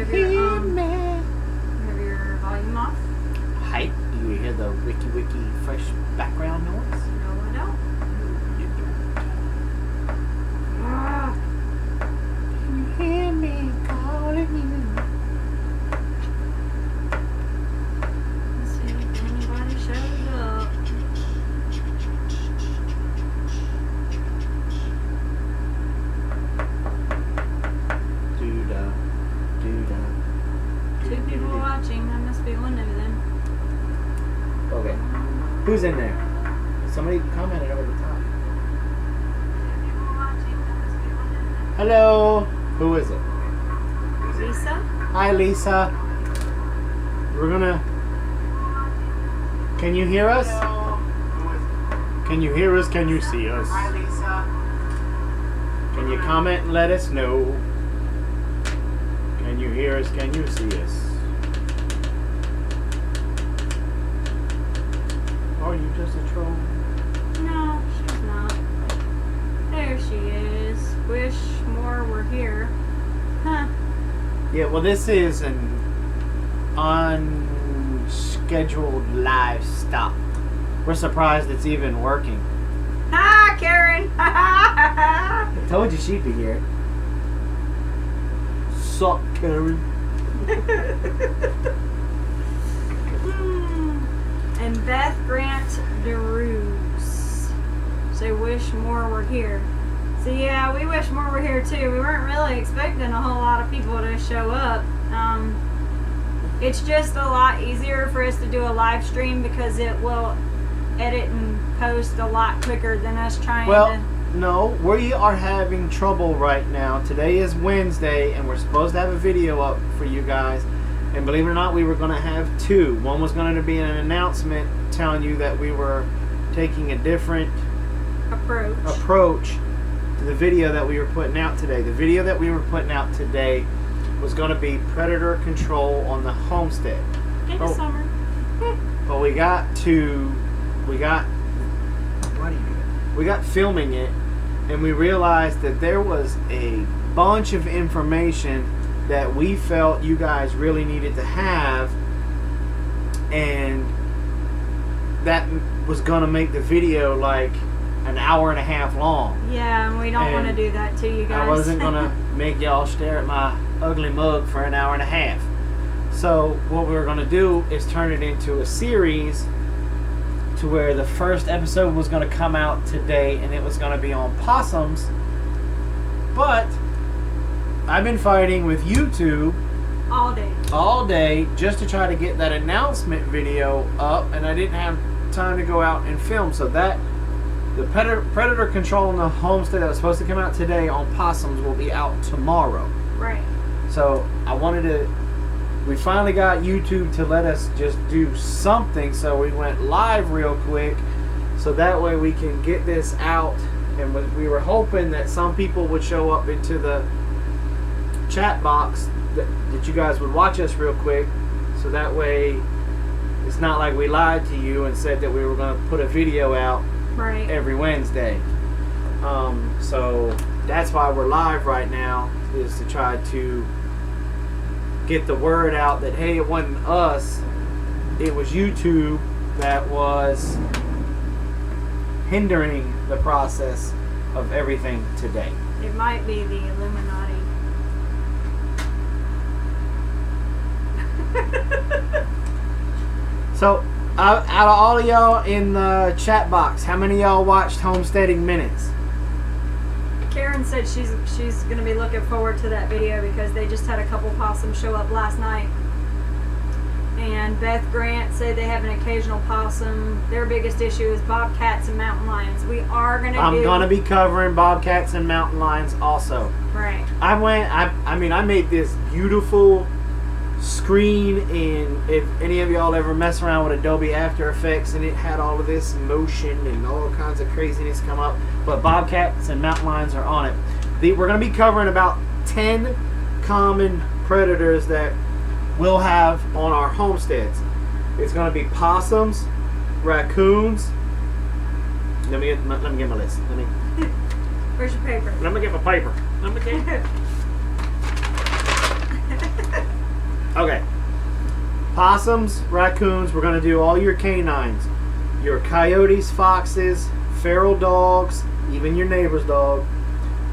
have your volume off? Hype. Do you hear the wiki fresh background noise? No, I don't. You don't. Ah. Can you hear me calling you? Let's see if anybody shows up. Doo-da. Two people watching. I must be one of them. Okay. Who's in there? Somebody commented over the top. Hello. Who is it? Lisa? Hi, Lisa. We're gonna. Can you hear us? Hello. Who is it? Can you hear us? Can you see us? Hi, Lisa. Can you comment and let us know? Can you hear us? Can you see us? Are you just a troll? No, she's not. There she is. Wish more were here. Huh. Yeah, well, this is an unscheduled live stop. We're surprised it's even working. Ha, Karen! I told you she'd be here. Sup, Karen? And Beth Grant DeRuse. So wish more were here. So yeah, we wish more were here too. We weren't really expecting a whole lot of people to show up. It's just a lot easier for us to do a live stream because it will edit and post a lot quicker than us trying to... No, we are having trouble right now. Today is Wednesday, and we're supposed to have a video up for you guys. And believe it or not, we were going to have two. One was going to be an announcement telling you that we were taking a different approach to the video that we were putting out today. The video that we were putting out today was going to be predator control on the homestead. In the summer. But we got filming it, and we realized that there was a bunch of information that we felt you guys really needed to have, and that was gonna make the video like an hour and a half long. Yeah, and we don't want to do that to you guys. I wasn't gonna make y'all stare at my ugly mug for an hour and a half. So what we were gonna do is turn it into a series to where the first episode was going to come out today, and it was going to be on possums. But I've been fighting with YouTube all day just to try to get that announcement video up, and I didn't have time to go out and film. So that the predator control on the homestead that was supposed to come out today on possums will be out tomorrow. Right. So we finally got YouTube to let us just do something, so we went live real quick, so that way we can get this out. And we were hoping that some people would show up into the chat box, that you guys would watch us real quick, so that way it's not like we lied to you and said that we were going to put a video out every Wednesday. So that's why we're live right now, is to try to get the word out that, hey, it wasn't us, it was YouTube that was hindering the process of everything today. It might be the Illuminati. So out of all of y'all in the chat box, how many of y'all watched Homesteading Minutes? Karen said she's going to be looking forward to that video because they just had a couple possums show up last night. And Beth Grant said they have an occasional possum. Their biggest issue is bobcats and mountain lions. We are going to I'm going to be covering bobcats and mountain lions also. Right. I made this beautiful screen, and if any of y'all ever mess around with Adobe After Effects, and it had all of this motion and all kinds of craziness come up, but bobcats and mountain lions are on it. We're going to be covering about 10 common predators that we'll have on our homesteads. It's going to be possums, raccoons. Let me get my list. Where's your paper? Let me get my paper. Let me get Okay. Possums, raccoons, we're going to do all your canines. Your coyotes, foxes, feral dogs, even your neighbor's dog.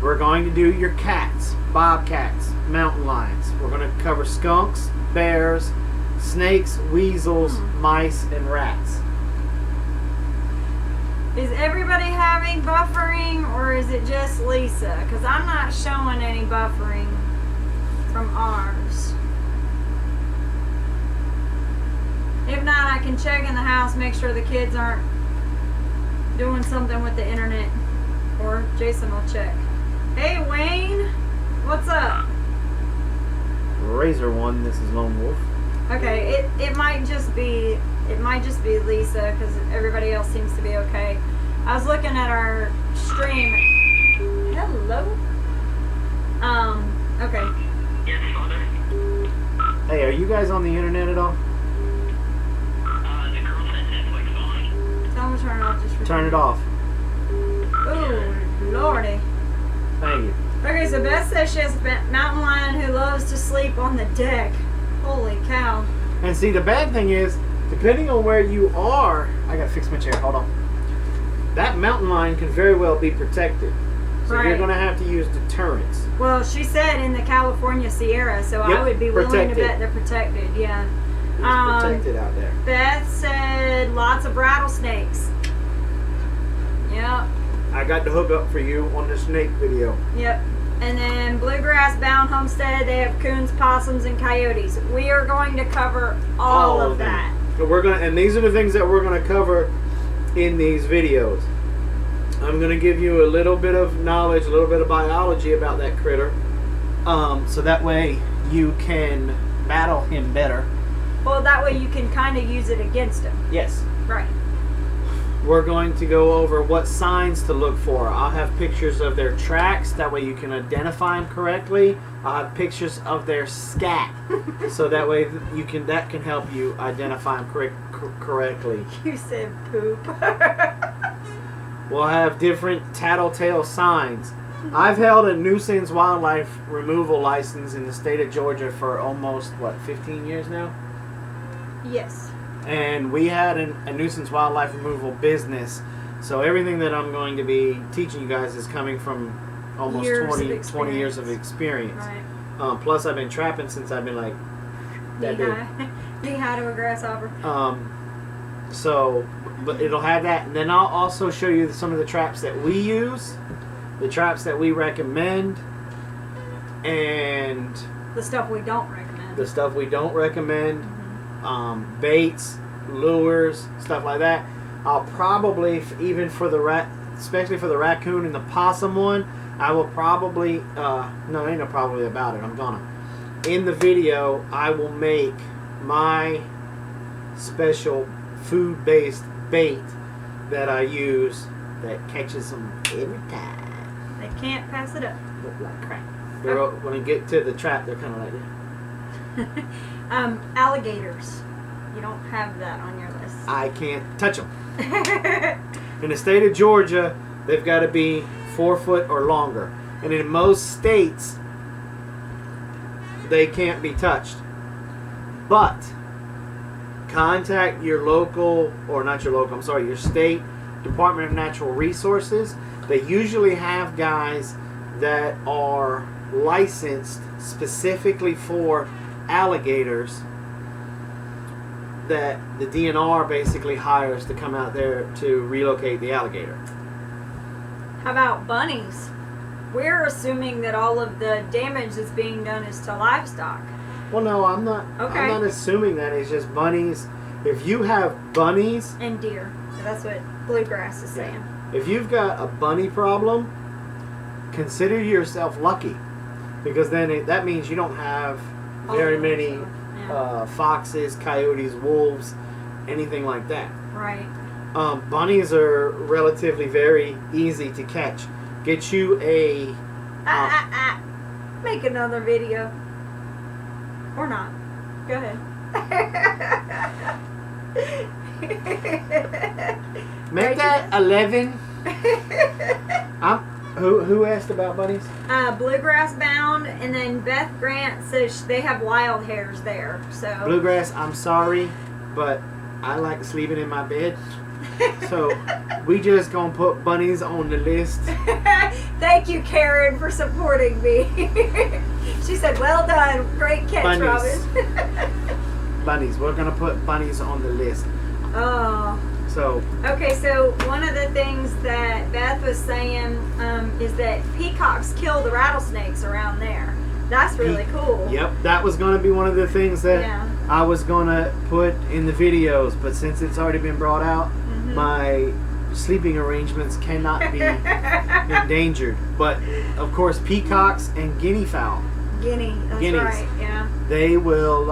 We're going to do your cats, bobcats, mountain lions. We're going to cover skunks, bears, snakes, weasels, mice, and rats. Is everybody having buffering, or is it just Lisa? Because I'm not showing any buffering from ours. If not, I can check in the house, make sure the kids aren't doing something with the internet. Or Jason will check. Hey, Wayne. What's up? Razor one, this is Lone Wolf. Okay, it might just be Lisa, because everybody else seems to be okay. I was looking at our stream. Hello. Okay. Yes, Father. Hey, are you guys on the internet at all? The girl said Netflix on. Tell them to turn it off just for Turn it off. Ooh, lordy. Thank you. Okay, so Beth says she has a mountain lion who loves to sleep on the deck. Holy cow. And see, the bad thing is, depending on where you are, I gotta fix my chair. Hold on. That mountain lion can very well be protected, so you're Right. gonna have to use deterrents. Well, she said in the California Sierra, so Yep, I would be willing to protected. bet they're protected. Yeah. It's protected out there. Beth said lots of rattlesnakes. Yep. I got the hook up for you on the snake video. Yep. And then Bluegrass Bound Homestead, they have coons, possums, and coyotes. We are going to cover all of them. that. So and these are the things that we're gonna cover in these videos. I'm gonna give you a little bit of knowledge, a little bit of biology about that critter, so that way you can battle him better. Well, that way you can kind of use it against him. Yes. Right. We're going to go over what signs to look for. I'll have pictures of their tracks, that way you can identify them correctly. I'll have pictures of their scat, so that way that can help you identify them correctly. You said poop. We'll have different tattletale signs. I've held a nuisance wildlife removal license in the state of Georgia for almost 15 years now. Yes. And we had a nuisance wildlife removal business, so everything that I'm going to be teaching you guys is coming from almost 20 years of experience. Right. Plus I've been trapping since I've been like that big. Knee high to a grasshopper. So, but it'll have that, and then I'll also show you some of the traps that we use, the traps that we recommend, and The stuff we don't recommend. the stuff we don't recommend. Baits, lures, stuff like that. I'll probably, even for the especially for the raccoon and the possum one, I will probably, no, ain't no probably about it, I'm gonna. In the video, I will make my special food-based bait that I use that catches them every time. They can't pass it up. Look like crap. When I get to the trap, they're kind of like this. Alligators. You don't have that on your list. I can't touch them. In the state of Georgia, they've got to be 4 foot or longer. And in most states, they can't be touched. But contact your local, or not your local, I'm sorry, your state Department of Natural Resources. They usually have guys that are licensed specifically for alligators that the DNR basically hires to come out there to relocate the alligator. How about bunnies? We're assuming that all of the damage that's being done is to livestock. Well, no, I'm not. Okay. I'm not assuming that. It's just bunnies. If you have bunnies, And deer. That's what Bluegrass is saying. if you've got a bunny problem, consider yourself lucky, because then that means you don't have very many foxes, coyotes, wolves, anything like that. Right. Bunnies are relatively very easy to catch. Get you a Make another video. Or not. Go ahead. make that 11. Who asked about bunnies? Bluegrass Bound, and then Beth Grant says they have wild hares there. So Bluegrass, I'm sorry, but I like sleeping in my bed. So we just gonna put bunnies on the list. Thank you, Karen, for supporting me. She said, "Well done, great catch, Bunnies. Robin." Bunnies. We're gonna put bunnies on the list. Oh. So Okay, so one of the things that Beth was saying is that peacocks kill the rattlesnakes around there. That's really cool. Yep, that was gonna be one of the things that Yeah. I was gonna put in the videos, but since it's already been brought out, my sleeping arrangements cannot be endangered. But of course, peacocks and guinea fowl, Guinea, that's Guineas. right, yeah. they will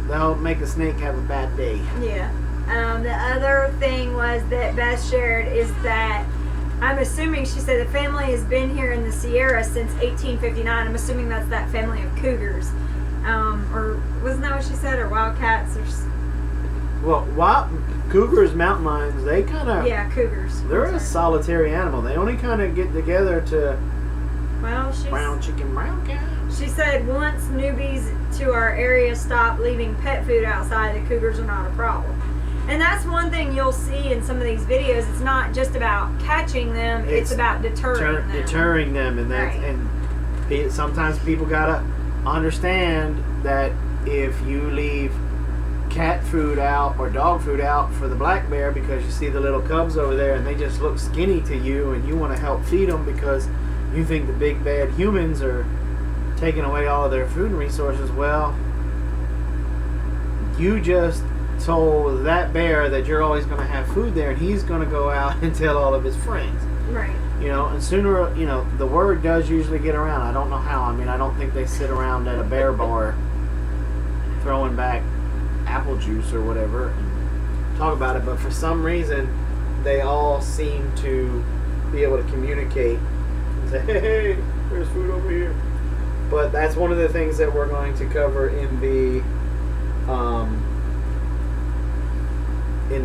they'll make a snake have a bad day. Yeah. The other thing was that Beth shared is that I'm assuming, she said, the family has been here in the Sierra since 1859. I'm assuming that's that family of cougars. Or wasn't that what she said? Or wildcats? Well, cougars, mountain lions, they kind of Cougars. they're I'm a sorry. solitary animal. They only kind of get together to Well, brown chicken, brown cow. she said once newbies to our area stop leaving pet food outside, the cougars are not a problem. And that's one thing you'll see in some of these videos. It's not just about catching them; it's about deterring them. Deterring them, and that, Right. and sometimes people gotta understand that if you leave cat food out or dog food out for the black bear because you see the little cubs over there and they just look skinny to you, and you want to help feed them because you think the big bad humans are taking away all of their food and resources, well, you just told that bear that you're always going to have food there, and he's going to go out and tell all of his friends. Right. You know, and sooner, the word does usually get around. I don't know how. I mean, I don't think they sit around at a bear bar throwing back apple juice or whatever and talk about it, but for some reason, they all seem to be able to communicate and say, hey, there's food over here. But that's one of the things that we're going to cover in the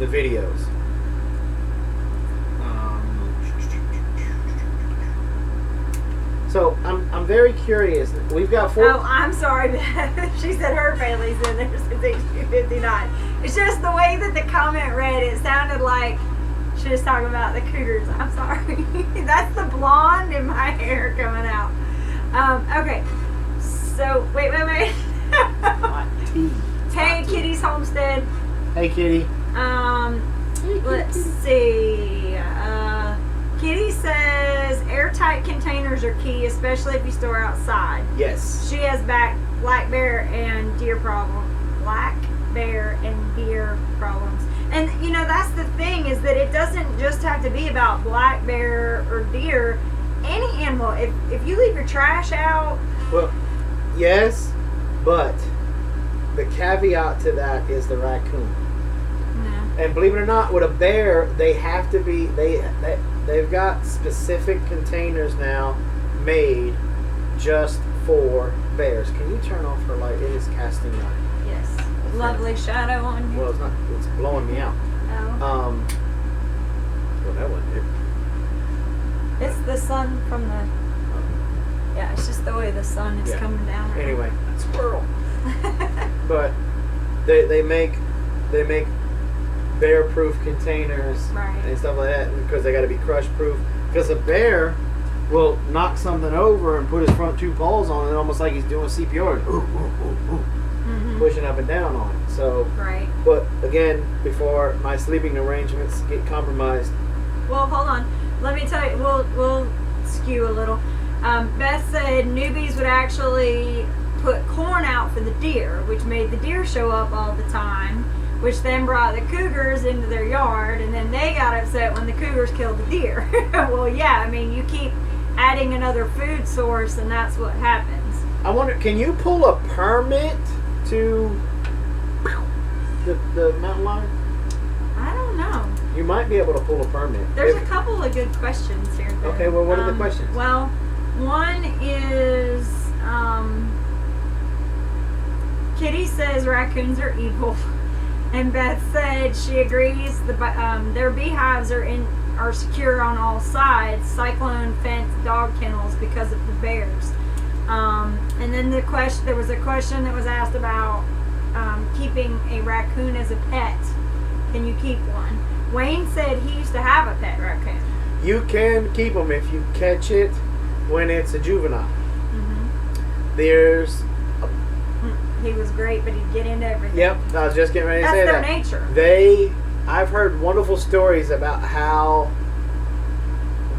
videos. So I'm very curious. We've got 4. Oh, I'm sorry, Beth. She said her family's in there since 1859. It's just the way that the comment read. It sounded like she was talking about the cougars. I'm sorry. That's the blonde in my hair coming out. Okay. So wait. Hot tea. Hey, Kitty's Homestead. Hey, Kitty. Let's see. Kitty says airtight containers are key, especially if you store outside. Yes. She has black bear and deer problems. And that's the thing, is that it doesn't just have to be about black bear or deer. Any animal, if you leave your trash out. Well, yes, but the caveat to that is the raccoon. No. And believe it or not, with a bear, they have to be they've got specific containers now made just for bears. Can you turn off her light? It is casting light. Yes. Lovely shadow on you. Well, it's not. It's blowing me out. Oh. Well, that wasn't it. It's the sun from the. Yeah, it's just the way the sun is Yeah. coming down. Right Anyway, squirrel. But they make bear-proof containers Right. and stuff like that because they got to be crush-proof. Because a bear will knock something over and put his front 2 paws on it, almost like he's doing CPR, pushing up and down on it. So, Right. but again, before my sleeping arrangements get compromised, Well, hold on. Let me tell you. We'll skew a little. Beth said newbies would actually put corn out for the deer, which made the deer show up all the time, which then brought the cougars into their yard, and then they got upset when the cougars killed the deer. Well, yeah, I mean, you keep adding another food source, and that's what happens. I wonder, can you pull a permit to the mountain lion? I don't know. You might be able to pull a permit. There's a couple of good questions here, though. Okay, well, what are the questions? Well, one is, Kitty says raccoons are evil. And Beth said she agrees. Their beehives are secure on all sides, cyclone fence dog kennels because of the bears. And then there was a question that was asked about keeping a raccoon as a pet. Can you keep one? Wayne said he used to have a pet raccoon. You can keep them if you catch it when it's a juvenile. Mm-hmm. There's He was great, but he'd get into everything. Yep, I was just getting ready to say that. That's their nature. I've heard wonderful stories about how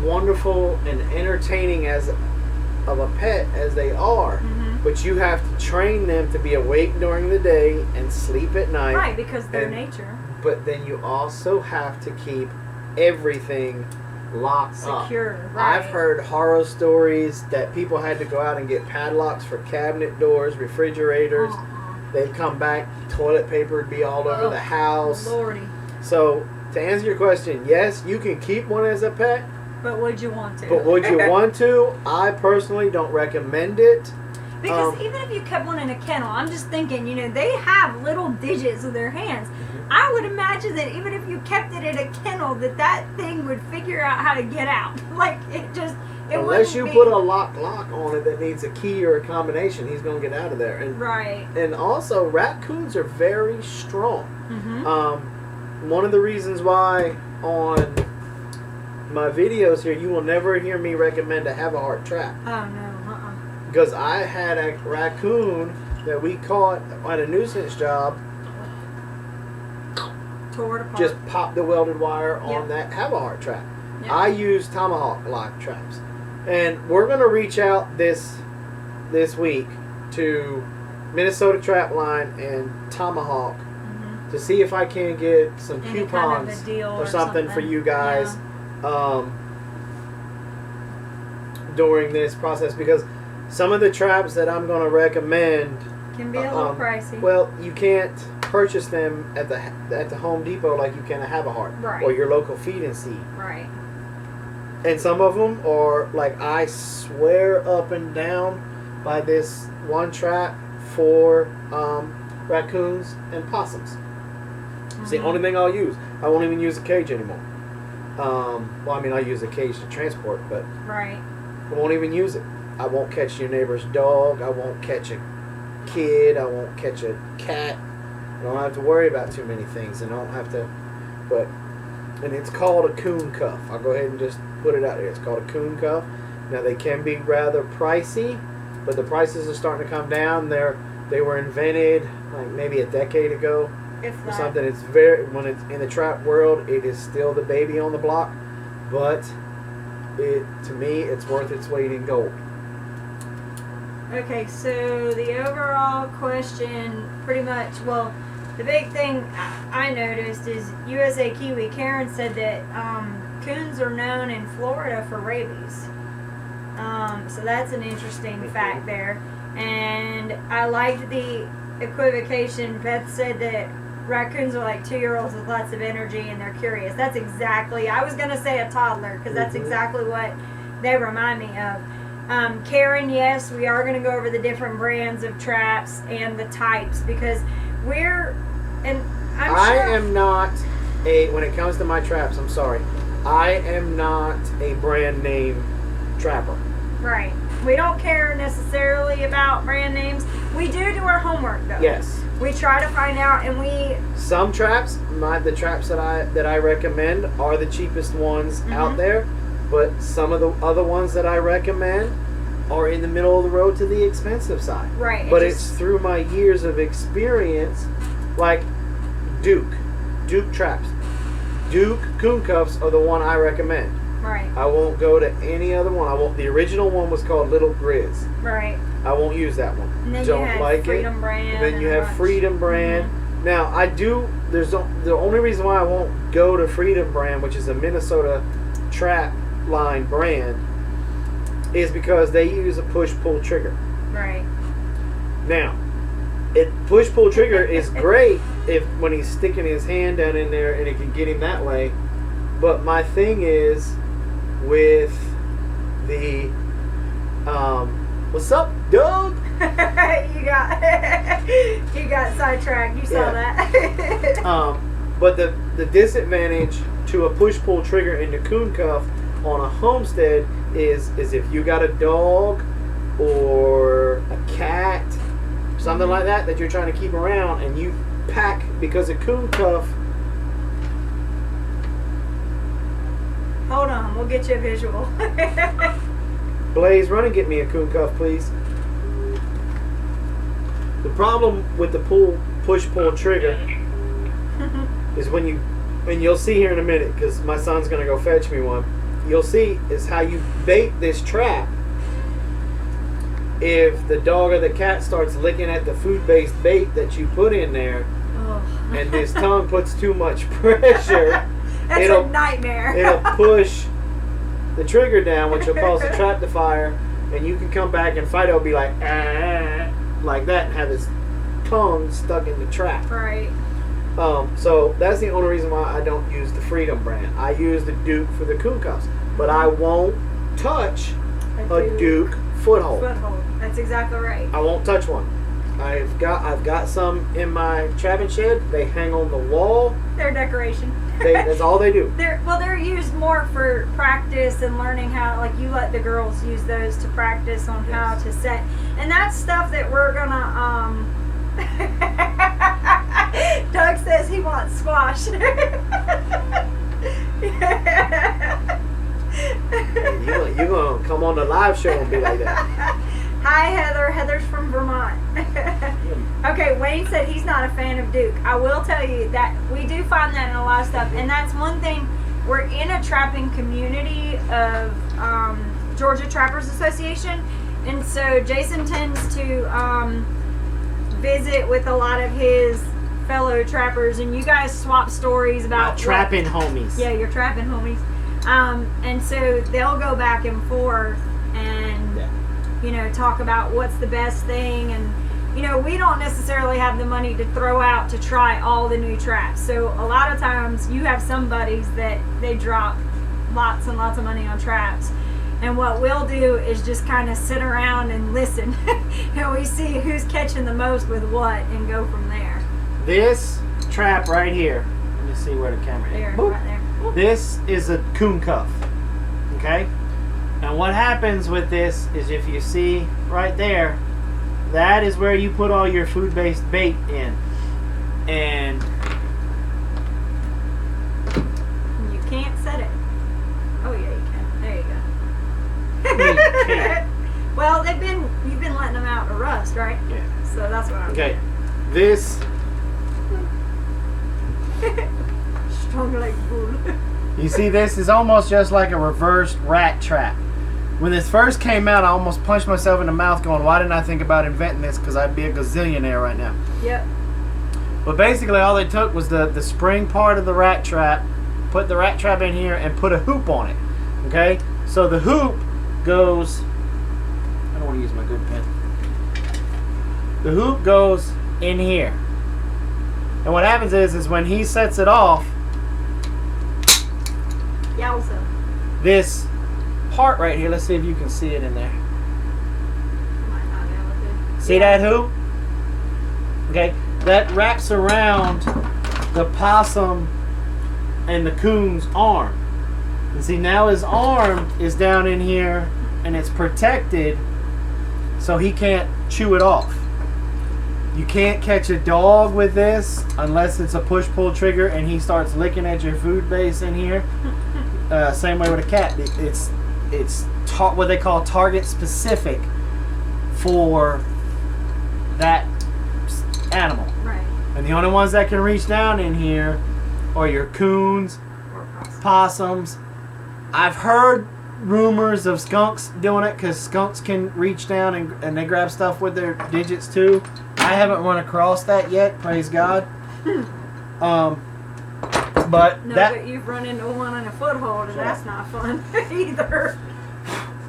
wonderful and entertaining of a pet as they are, Mm-hmm. but you have to train them to be awake during the day and sleep at night. Right, because their nature. But then you also have to keep everything locked up. Secure, right. I've heard horror stories that people had to go out and get padlocks for cabinet doors, refrigerators. They'd come back, toilet paper would be all over the house. Lordy. So, to answer your question, yes, you can keep one as a pet. But would you want to? But would you want to? I personally don't recommend it. Because even if you kept one in a kennel, I'm just thinking, they have little digits with their hands. Mm-hmm. I would imagine that even if you kept it in a kennel, that thing would figure out how to get out. Unless you put a lock on it that needs a key or a combination, he's going to get out of there. And, right. And also, raccoons are very strong. Mm-hmm. One of the reasons why on my videos here, you will never hear me recommend a have-a-heart trap. Oh, no. Because I had a raccoon that we caught at a nuisance job. Tore it apart. Just popped the welded wire on that have-a-heart trap. Yep. I use tomahawk live traps. And we're going to reach out this week to Minnesota Trap Line and Tomahawk to see if I can get some Any coupons kind of a deal or something for you guys Yeah. During this process, because some of the traps that I'm going to recommend Can be a little pricey. Well, you can't purchase them at the Home Depot like you can a Have-a-Heart Right. or your local feed and seed. Right. And some of them are like, I swear up and down by this one trap for raccoons and possums. It's the only thing I'll use. I won't even use a cage anymore. I use a cage to transport, but Right. I won't even use it. I won't catch your neighbor's dog. I won't catch a kid. I won't catch a cat. I don't have to worry about too many things. I don't have to, and it's called a coon cuff. I'll go ahead and just put it out there. It's called a coon cuff. Now they can be rather pricey, but the prices are starting to come down. They were invented like maybe a decade ago If or that. something. When it's in the trap world, it is still the baby on the block, but to me, it's worth its weight in gold. Okay, so the overall question, pretty much, the big thing I noticed is USA Kiwi. Karen said that coons are known in Florida for rabies. So that's an interesting fact there. And I liked the equivocation. Beth said that raccoons are like 2-year-olds with lots of energy and they're curious. That's exactly, I was going to say a toddler because that's exactly what they remind me of. Karen, yes, we are going to go over the different brands of traps and the types because I am not when it comes to my traps, I'm sorry, I am not a brand name trapper. Right. We don't care necessarily about brand names. We do our homework though. Yes. We try to find out, and some traps, the traps that I recommend are the cheapest ones out there, but some of the other ones that I recommend are in the middle of the road to the expensive side. Right. But it's through my years of experience, like Duke traps. Duke coon cuffs are the one I recommend. Right. I won't go to any other one. The original one was called Little Grizz. Right. I won't use that one. And then Don't you had like Freedom it. Brand. And then you and a have bunch. Freedom Brand. Now I do. There's the only reason why I won't go to Freedom Brand, which is a Minnesota trap line brand, is because they use a push-pull trigger. Right. Now, push-pull trigger is great when he's sticking his hand down in there and it can get him that way. But my thing is with the what's up, Doug? you got sidetracked. You saw that. But the disadvantage to a push-pull trigger in the coon cuff on a Homestead is if you got a dog or a cat, something like that you're trying to keep around, and you pack, because a coon cuff. Hold on, we'll get you a visual. Blaze, run and get me a coon cuff, please. The problem with the push-pull trigger is and you'll see here in a minute, because my son's going to go fetch me one, you'll see is how you bait this trap. If the dog or the cat starts licking at the food-based bait that you put in there, and his tongue puts too much pressure, that's a nightmare. It'll push the trigger down, which will cause the trap to fire, and you can come back and fight. It'll be like that, and have his tongue stuck in the trap. Right. So that's the only reason why I don't use the Freedom brand. I use the Duke for the coon cuffs, but I won't touch a Duke foothold. That's exactly right. I won't touch one. I've got some in my trapping shed. They hang on the wall. They're decoration. That's all they do. They're used more for practice and learning how. Like, you let the girls use those to practice on how to set, and that's stuff that we're gonna. Doug says he wants squash. You're gonna come on the live show and be like that. Hi, Heather. Heather's from Vermont. Okay, Wayne said he's not a fan of Duke. I will tell you that we do find that in a lot of stuff, and that's one thing. We're in a trapping community of Georgia Trappers Association, and so Jason tends to visit with a lot of his fellow trappers, and you guys swap stories about trapping homies. Yeah, you're trapping homies. And so they'll go back and forth and talk about what's the best thing, and we don't necessarily have the money to throw out to try all the new traps. So a lot of times you have some buddies that they drop lots and lots of money on traps, and what we'll do is just kind of sit around and listen and we see who's catching the most with what and go from there. This trap right here, let me see where the camera is. There, right there. Boop. This is a coon cuff, okay? And what happens with this is, if you see right there, that is where you put all your food-based bait in. And you can't set it. Oh yeah, you can. There you go. you can't. Well, you've been letting them out to rust, right? Yeah. So that's what I'm Okay. This strong like bull. You see, this is almost just like a reversed rat trap. When this first came out, I almost punched myself in the mouth going, why didn't I think about inventing this? Because I'd be a gazillionaire right now. Yep. But basically all they took was the spring part of the rat trap, put the rat trap in here, and put a hoop on it. Okay? So the hoop goes... I don't want to use my good pen. The hoop goes in here. And what happens is when he sets it off, Yowza. this part right here, let's see if you can see it in there. Might not be able to. See that hoop? Okay, that wraps around the possum and the coon's arm. And see, now his arm is down in here and it's protected so he can't chew it off. You can't catch a dog with this unless it's a push-pull trigger and he starts licking at your food base in here. Same way with a cat. It's what they call target specific for that animal. Right. And the only ones that can reach down in here are your coons, Or possums. I've heard rumors of skunks doing it because skunks can reach down and they grab stuff with their digits too. I haven't run across that yet, praise God. But but you've run into one in a foothold, and that's not fun either.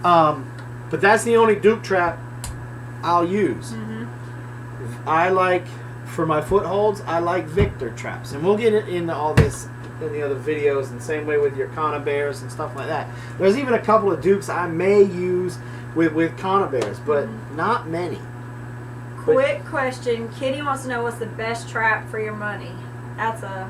But that's the only Duke trap I'll use. Mm-hmm. I like, for my footholds, I like Victor traps, and we'll get into all this in the other videos, and same way with your conibears and stuff like that. There's even a couple of Dukes I may use with conibears, but not many. Quick question. Kitty wants to know what's the best trap for your money. That's a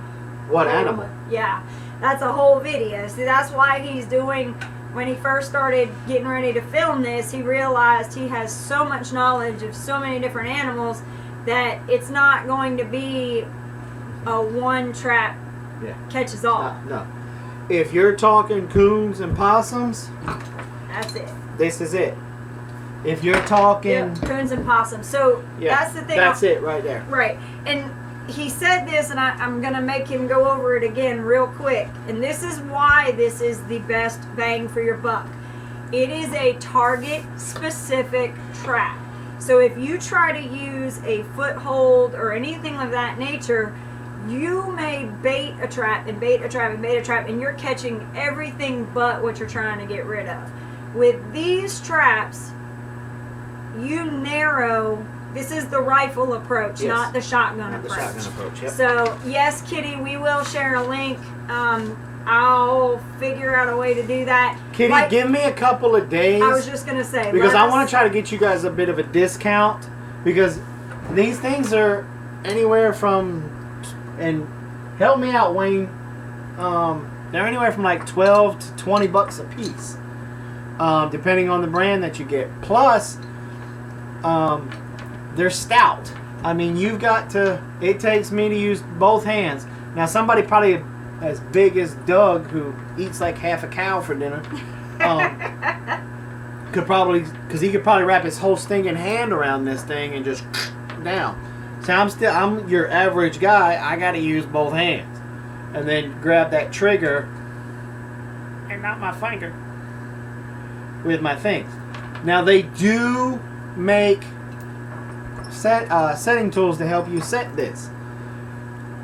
What whole- animal? Yeah, that's a whole video. See, that's why he's doing. When he first started getting ready to film this, he realized he has so much knowledge of so many different animals that it's not going to be a one trap Yeah. catches all. No. If you're talking coons and possums, That's it. this is it. If you're talking, Yep, coons and possums. So yeah, that's the thing. That's it right there. Right. And he said this, and I'm going to make him go over it again real quick. And this is why this is the best bang for your buck. It is a target-specific trap. So if you try to use a foothold or anything of that nature, you may bait a trap and bait a trap and bait a trap, and you're catching everything but what you're trying to get rid of. With these traps, you narrow. This is the rifle approach, Yes. not the shotgun Not the approach. shotgun approach. Yep. So, yes, Kitty, we will share a link. I'll figure out a way to do that. Kitty, Like, give me a couple of days. I was just going to say. because let I us- want to try to get you guys a bit of a discount, because these things are anywhere from, and help me out, Wayne. They're anywhere from like $12 to $20 a piece, depending on the brand that you get. Plus, they're stout. I mean, you've got to. It takes me to use both hands. Now, somebody probably as big as Doug, who eats like half a cow for dinner, could probably, because he could probably wrap his whole stinking hand around this thing and just down. So I'm your average guy. I got to use both hands, and then grab that trigger, and not my finger, with my things. Now they do make setting tools to help you set this.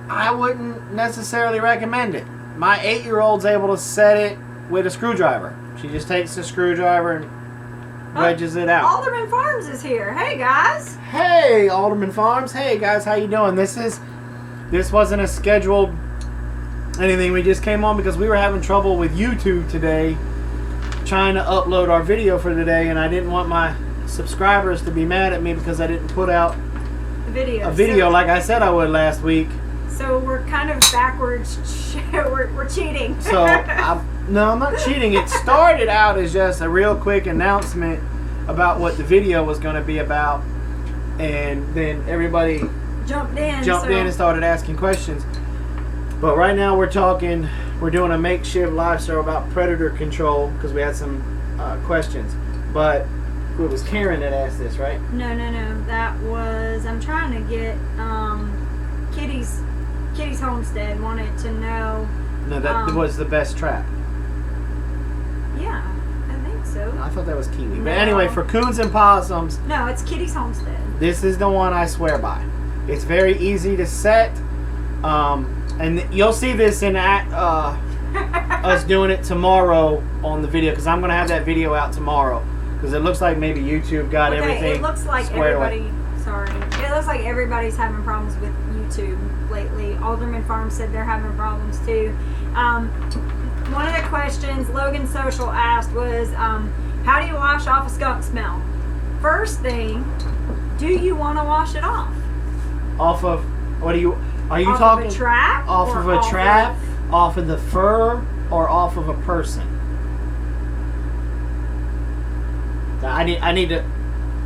I wouldn't necessarily recommend it. My 8-year-old's able to set it with a screwdriver. She just takes the screwdriver and wedges it out. Alderman Farms is here. Hey, guys. Hey, Alderman Farms. Hey, guys, how you doing? This wasn't a scheduled anything. We just came on because we were having trouble with YouTube today, trying to upload our video for today, and I didn't want my subscribers to be mad at me because I didn't put out a video So- like I said I would last week. So we're kind of backwards. we're cheating. So, no, I'm not cheating. It started out as just a real quick announcement about what the video was going to be about, and then everybody jumped in and started asking questions. But right now we're doing a makeshift live show about predator control because we had some questions. But it was Karen that asked this, right? No. That was, I'm trying to get Kitty's Homestead wanted to know. No, that was the best trap. Yeah, I think so. I thought that was Kiwi. No. But anyway, for coons and possums, No, it's Kitty's Homestead. this is the one I swear by. It's very easy to set, and you'll see this in us doing it tomorrow on the video, because I'm going to have that video out tomorrow, because it looks like maybe YouTube got everything It looks like squared away. everybody. Sorry, it looks like everybody's having problems with YouTube lately. Alderman Farm said they're having problems too. One of the questions Logan Social asked was, how do you wash off a skunk smell? First thing, do you want to wash it off? Off of, are you Off talking of a trap? off or of a trap, off of the fur, or off of a person? I need to.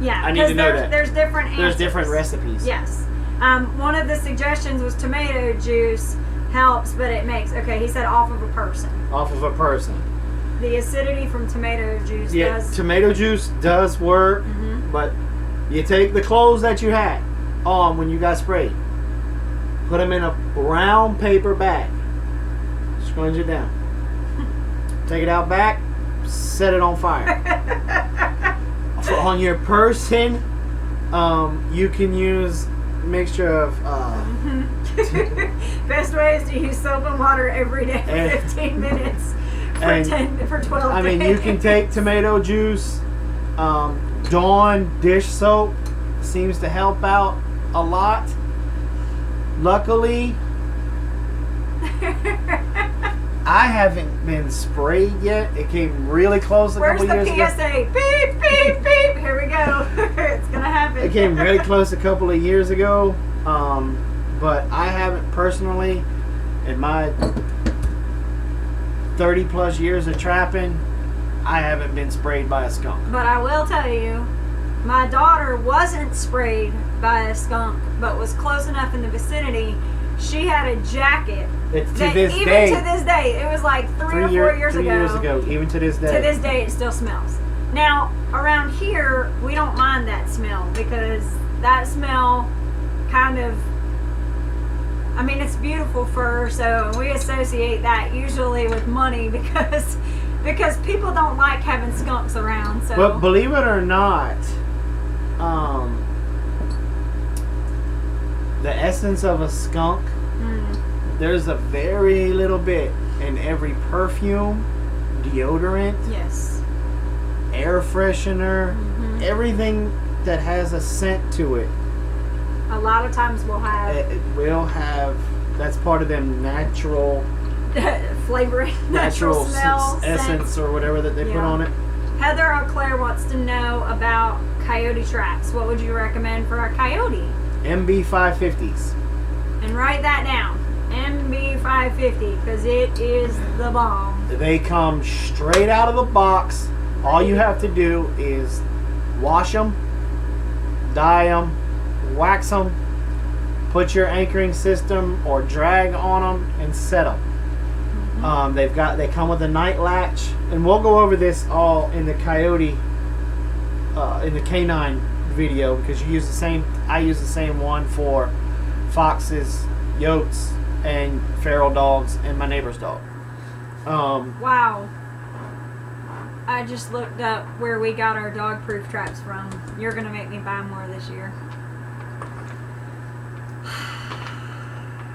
Yeah, I need to know there's, that. there's different answers. There's different recipes. Yes. One of the suggestions was tomato juice helps, but it makes, okay, he said off of a person. Off of a person. The acidity from tomato juice Yeah, does. tomato juice does work, Mhm. but you take the clothes that you had on when you got sprayed, put them in a brown paper bag, scrunch it down, take it out back, set it on fire. On your person, you can use a mixture of Best way is to use soap and water every day for And- 15 minutes for 12 I days. mean, you can take tomato juice. Dawn dish soap seems to help out a lot. I haven't been sprayed yet. It came really close a Where's couple the years ago. PSA? Beep, beep, beep. Here we go. It's going to happen. It came really close a couple of years ago. But I haven't personally, in my 30 plus years of trapping, I haven't been sprayed by a skunk. But I will tell you, my daughter wasn't sprayed by a skunk, but was close enough in the vicinity. She had a jacket. It's to that this even day. to this day, it was like 3 or 4 years Three ago. years ago, even to this day. To this day, it still smells. Now, around here, we don't mind that smell because that smell kind of, I mean, it's beautiful fur, so we associate that usually with money because people don't like having skunks around. So, But believe it or not, the essence of a skunk, there's a very little bit in every perfume, deodorant, yes, air freshener, everything that has a scent to it. a lot of times we'll have It will have, that's part of them natural flavoring, natural smell, essence scents. or whatever that they put Yeah. on it. Heather Eau Claire wants to know about coyote traps. What would you recommend for a coyote? MB 550s. And write that down. MB550, because it is the bomb. They come straight out of the box. All you have to do is wash them, dye them, wax them, put your anchoring system or drag on them, and set them. They come with a night latch, and we'll go over this all in the coyote, in the canine video because you use the same. I use the same one for foxes, yotes, and feral dogs, and my neighbor's dog. Wow. I just looked up where we got our dog-proof traps from. You're going to make me buy more this year.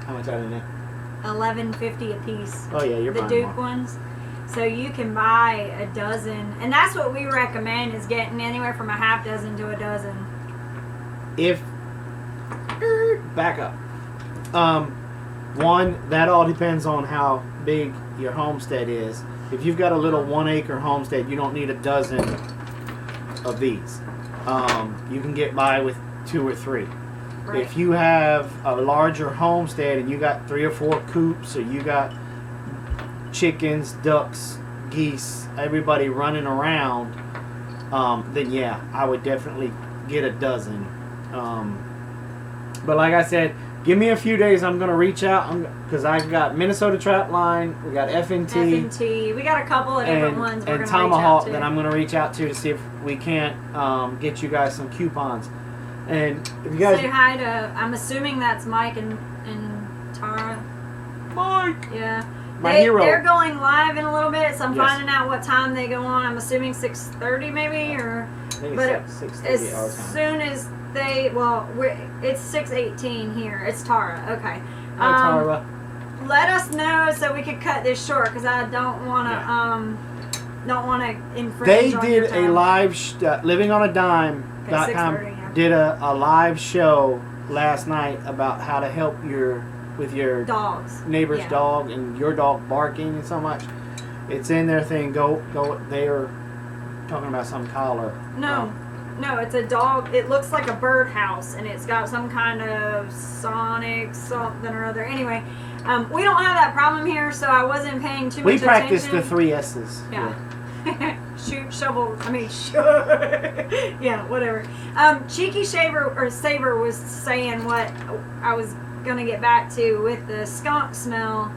How much are they now? $11.50 a piece. Oh yeah, you're The buying Duke more. ones. So you can buy a dozen. And that's what we recommend is getting anywhere from a half dozen to a dozen. If back up. One, that all depends on how big your homestead is. If you've got a little 1 acre homestead, you don't need a dozen of these. You can get by with 2 or 3. Right. If you have a larger homestead and you got 3 or 4 coops, or you got chickens, ducks, geese, everybody running around, then yeah, I would definitely get a dozen. But like I said, give me a few days. I'm gonna reach out because I've got Minnesota Trap Line, we got F&T. We got a couple of different ones we're and going to reach Tomahawk out to. that I'm gonna reach out to see if we can't get you guys some coupons. And if you guys, Say hi to, I'm assuming that's Mike and Tara. Mike, Yeah. my hero. They're going live in a little bit, so I'm Yes. finding out what time they go on. I'm assuming 6:30 maybe, or I think but it's 6:30 our as time. soon as they, it's 6:18 here. It's Tara. Okay. Hi, Tara. Let us know so we could cut this short because I don't want to infringe. They on your did a time. live livingonadime.com Okay, 6:30, yeah. did a live show last night about how to help with your dogs. neighbor's Yeah. dog and your dog barking and so much. It's in their thing. Go. They are talking about some collar. No, it's a dog. It looks like a birdhouse, and it's got some kind of sonic something or other. Anyway, we don't have that problem here, so I wasn't paying too much We practice attention. the 3 S's. Yeah. Shoot, shovel. Yeah, whatever. Cheeky Saber was saying what I was gonna get back to with the skunk smell.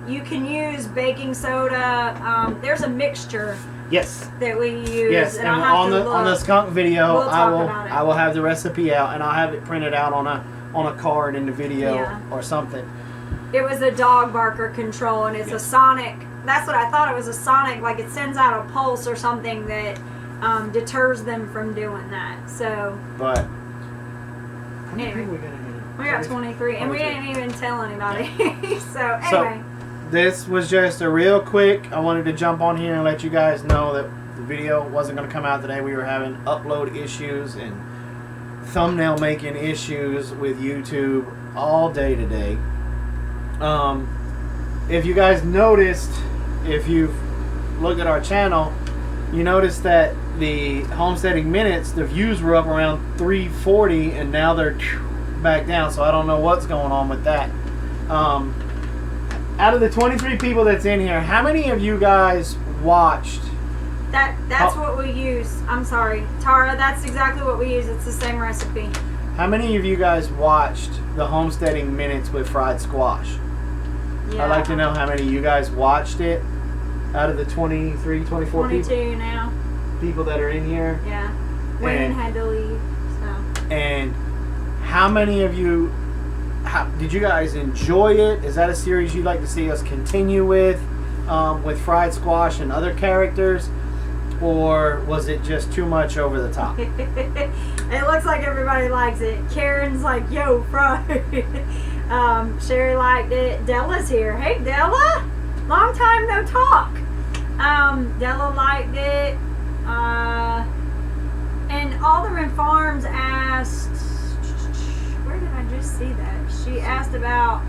You can use baking soda. There's a mixture Yes. that we use. Yes, and I'll have on to the look. on the skunk video, We'll talk about it. I will have the recipe out, and I'll have it printed out on a card in the video Yeah. or something. It was a dog barker control, and it's a sonic. That's what I thought it was, a sonic, like it sends out a pulse or something that deters them from doing that. So But anyway, we're gonna hit we got 23, and we 23. didn't even tell anybody. So anyway, this was just a real quick. I wanted to jump on here and let you guys know that the video wasn't going to come out today. We were having upload issues and thumbnail making issues with YouTube all day today. if you guys noticed, if you've looked at our channel, you notice that the homesteading minutes, the views were up around 340, and now they're back down. So I don't know what's going on with that. Out of the 23 people that's in here, how many of you guys watched? That's what we use. I'm sorry, Tara. That's exactly what we use. It's the same recipe. How many of you guys watched the homesteading minutes with fried squash? Yeah. I'd like to know how many of you guys watched it out of the 23, 24 22 now. people that are in here. Yeah. Wayne And- had to leave. So. And how many of you, did you guys enjoy it? Is that a series you'd like to see us continue with fried squash and other characters? Or was it just too much over the top? It looks like everybody likes it. Karen's like, yo, fry. Sherry liked it. Della's here. Hey, Della. Long time no talk. Della liked it. And Alderman Farms asked, where did I just see that? She asked about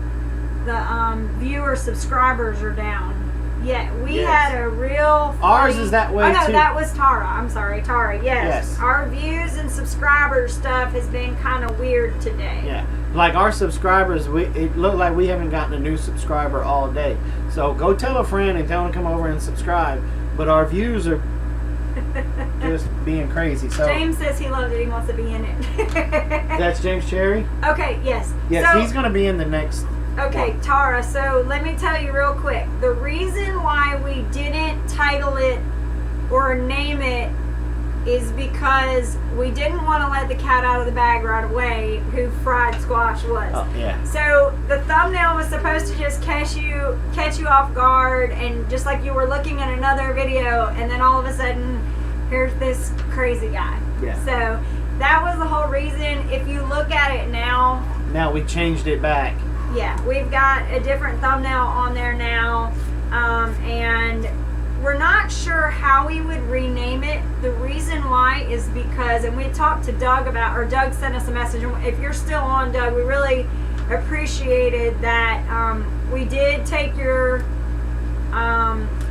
the viewer subscribers are down. Yeah, we Yes. had a real Ours is that way, Oh no, too. that was Tara. I'm sorry, Tara. Yes. Yes. Our views and subscriber stuff has been kind of weird today. Yeah. Like our subscribers, it looked like we haven't gotten a new subscriber all day. So go tell a friend and tell them to come over and subscribe. But our views are just being crazy. So James says he loves it. He wants to be in it. that's James Cherry? Okay. Yes. Yes, So, he's going to be in the next. okay, Tara, so let me tell you real quick. The reason why we didn't title it or name it is because we didn't want to let the cat out of the bag right away who fried squash was. Oh, yeah. So the thumbnail was supposed to just catch you off guard, and just like you were looking at another video, and then all of a sudden here's this crazy guy. Yeah. So that was the whole reason. If you look at it now, Now we changed it back. yeah, we've got a different thumbnail on there now, and we're not sure how we would rename it. The reason why is because, and we talked to Doug about, or Doug sent us a message, and if you're still on, Doug, we really appreciated that. We did take your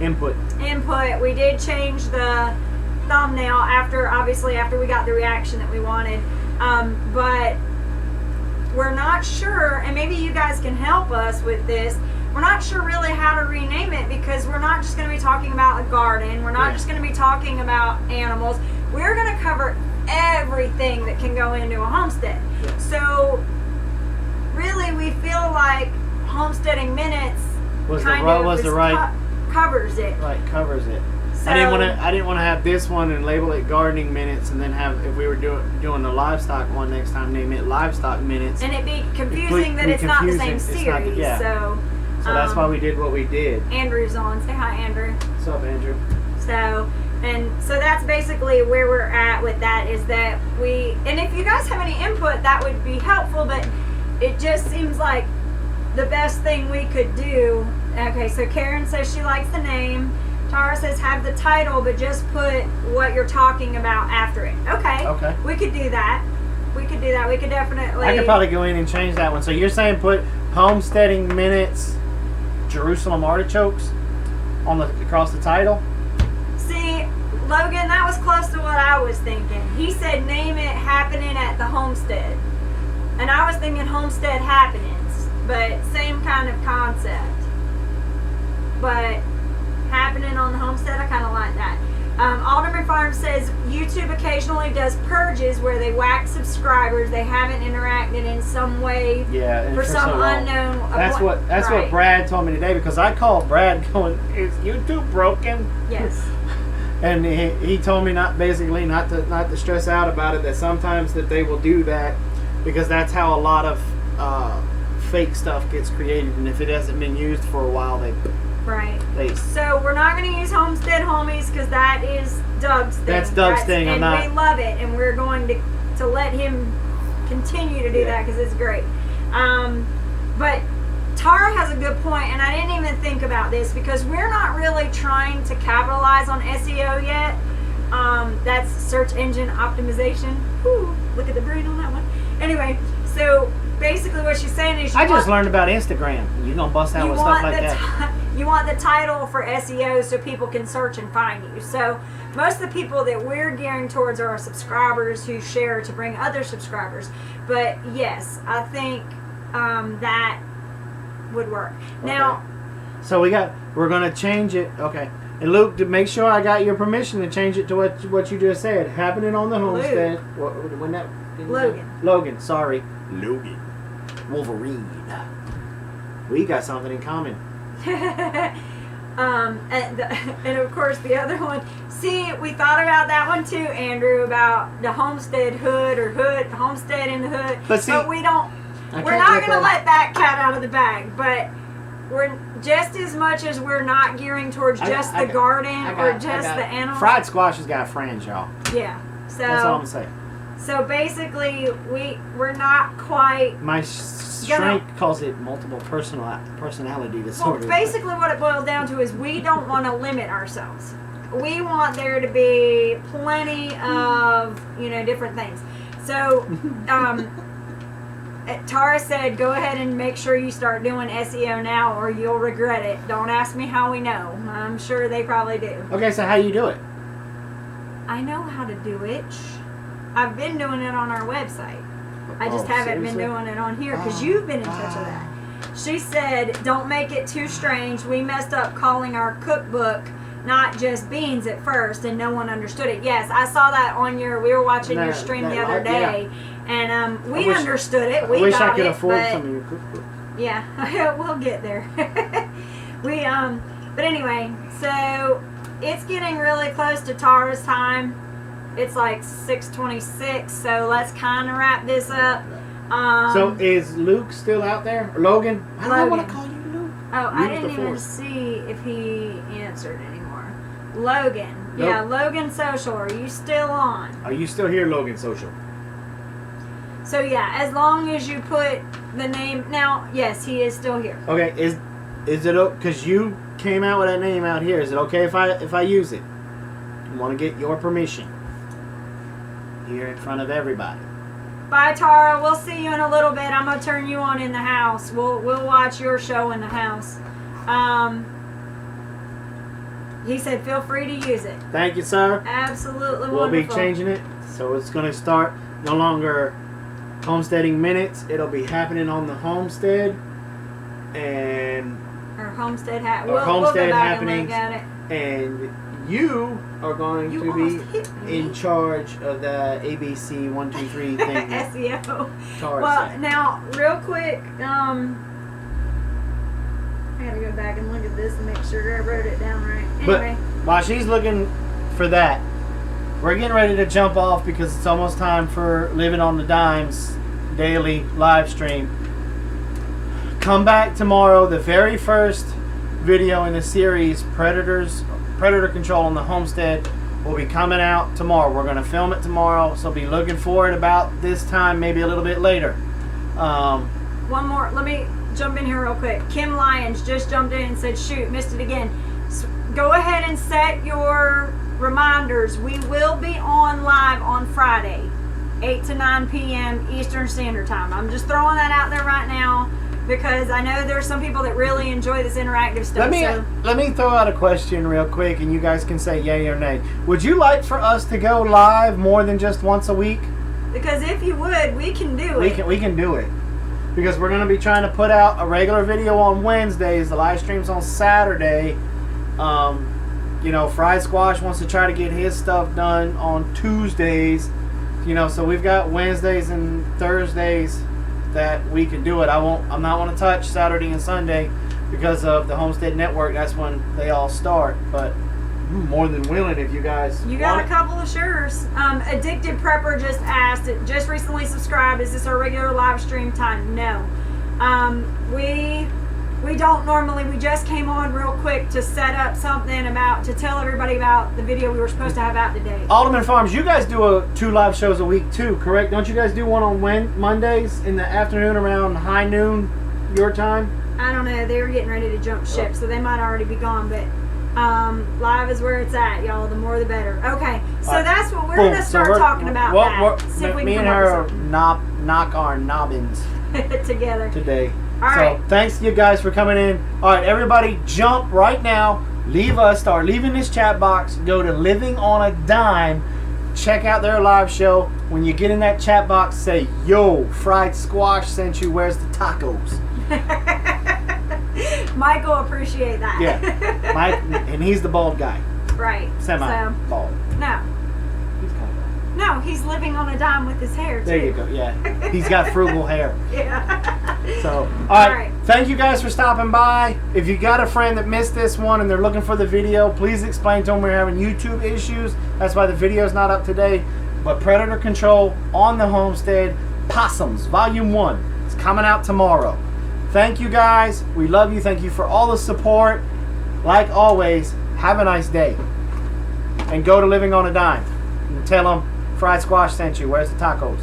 Input. input. We did change the thumbnail after we got the reaction that we wanted, but we're not sure, and maybe you guys can help us with this. We're not sure really how to rename it, because we're not just going to be talking about a garden. We're not just going to be talking about animals. We're going to cover everything that can go into a homestead. Yeah. So really, we feel like Homesteading Minutes Was kind the of was is the right covers it. right covers it. So, I didn't want to have this one and label it gardening minutes, and then have, if we were doing the livestock one next time, name it livestock minutes. and it be confusing that be it's not the same confusing. It's not the- series. yeah. So That's why we did what we did. Andrew's on. Say hi, Andrew. What's up, Andrew? So that's basically where we're at with that, is that and if you guys have any input, that would be helpful, but it just seems like the best thing we could do. Okay, so Karen says she likes the name. Tara says have the title, but just put what you're talking about after it. Okay. Okay. We could do that. We could definitely. I could probably go in and change that one. So you're saying put homesteading minutes, Jerusalem artichokes across the title? See, Logan, that was close to what I was thinking. He said name it happening at the homestead. And I was thinking homestead happenings, but same kind of concept. But happening on the homestead, I kind of like that. Alderman Farm says YouTube occasionally does purges where they whack subscribers they haven't interacted in some way Yeah. and for some so long. unknown. That's what right. Brad told me today, because I called Brad going, "Is YouTube broken?" Yes. And he told me not to stress out about it, that sometimes that they will do that because that's how a lot of fake stuff gets created, and if it hasn't been used for a while, Right. they So we're not going to use Homestead Homies because that is Doug's thing. That's Doug's thing, I'm And not- we love it, and we're going to let him continue to do Yeah. that because it's great. But Tara has a good point, and I didn't even think about this because we're not really trying to capitalize on SEO yet. That's search engine optimization. Whew, look at the brain on that one. Anyway, so basically what she's saying is I just learned about Instagram. You gonna bust out with stuff like that? You want the title for SEO so people can search and find you. So most of the people that we're gearing towards are our subscribers who share to bring other subscribers. But yes, I think that would work. Now, so we're gonna change it. Okay. And Luke, to make sure I got your permission to change it to what you just said. Happening on the homestead. Logan. Sorry. Logan. Wolverine. We got something in common. And of course the other one. See, we thought about that one too, Andrew, about the homestead hood or homestead in the hood. But we don't. We're not going to let that cat out of the bag. But we're just as much as we're not gearing towards just the garden or just the animals. Fried squash has got friends, y'all. Yeah. So that's all I'm saying. So basically, we're not quite. My strength calls it multiple personality disorder. Well, basically, what it boils down to is we don't want to limit ourselves. We want there to be plenty of different things. So, Tara said, "Go ahead and make sure you start doing SEO now, or you'll regret it." Don't ask me how we know. I'm sure they probably do. Okay, so how you do it? I know how to do it. I've been doing it on our website. I just haven't been doing it on here because you've been in touch with that. She said, "Don't make it too strange. We messed up calling our cookbook not just beans at first, and no one understood it." Yes, I saw that on we were watching your stream the other day, and we understood it. We wish got I could it, afford but, some of your cookbook. Yeah, we'll get there. But anyway, so it's getting really close to Tara's time. It's like 6:26, so let's kind of wrap this up. So is Luke still out there? Logan? I don't want to call you Luke. Oh, I didn't even see if he answered anymore. Logan. Nope. Yeah, Logan Social. Are you still on? Are you still here, Logan Social? So yeah, as long as you put the name. Now, yes, he is still here. Okay, is it because you came out with that name out here? Is it okay if I use it? I want to get your permission here in front of everybody. Bye, Tara. We'll see you in a little bit. I'm gonna turn you on in the house. We'll watch your show in the house. He said, feel free to use it. Thank you, sir. Absolutely we'll wonderful. Be changing it, so it's gonna start no longer homesteading minutes. It'll be happening on the homestead and homestead we'll go back happening. And look at it. And you are going to be in charge of the ABC 1, 2, 3 thing. SEO. Well, said. Now, real quick, I gotta go back and look at this and make sure I wrote it down right. Anyway. But while she's looking for that, we're getting ready to jump off because it's almost time for Living on the Dimes daily live stream. Come back tomorrow, the very first video in the series, Predator Control on the Homestead, will be coming out tomorrow. We're going to film it tomorrow, so be looking for it about this time, maybe a little bit later. One more. Let me jump in here real quick. Kim Lyons just jumped in and said, shoot, missed it again. So go ahead and set your reminders. We will be on live on Friday, 8 to 9 p.m. Eastern Standard Time. I'm just throwing that out there right now, because I know there's some people that really enjoy this interactive stuff. Let me throw out a question real quick, and you guys can say yay or nay. Would you like for us to go live more than just once a week? Because if you would, we can do it. We can do it. Because we're going to be trying to put out a regular video on Wednesdays. The live stream's on Saturday. Fried Squash wants to try to get his stuff done on Tuesdays. So we've got Wednesdays and Thursdays that we can do it. I'm not want to touch Saturday and Sunday because of the Homestead Network. That's when they all start. But I'm more than willing if you guys got a couple of sures. Addicted Prepper just asked, just recently subscribed, is this our regular live stream time? No. We don't normally. We just came on real quick to set up something to tell everybody about the video we were supposed to have out today. Alderman Farms, you guys do 2 live shows a week too, correct? Don't you guys do one on Mondays in the afternoon around high noon your time? I don't know. They were getting ready to jump ship, so they might already be gone. But live is where it's at, y'all. The more the better. Okay, so that's what we're going to start talking about. Me and her knock our nobbins. together. today. All right. So thanks you guys for coming in. All right, everybody, jump right now. Start leaving this chat box. Go to Living on a Dime. Check out their live show. When you get in that chat box, say, "Yo, Fried Squash sent you. Where's the tacos?" Mike will appreciate that. Yeah, Mike, and he's the bald guy. Right. Semi-bald. No. He's kind of bald. No, he's living on a dime with his hair, too. There you go. Yeah, he's got frugal hair. Yeah. So, all right. Thank you guys for stopping by. If you got a friend that missed this one and they're looking for the video, please explain to them we're having YouTube issues. That's why the video's not up today. But Predator Control on the Homestead, Possums, Volume 1. It's coming out tomorrow. Thank you guys. We love you. Thank you for all the support. Like always, have a nice day. And go to Living on a Dime. And tell them Fried Squash sent you. Where's the tacos?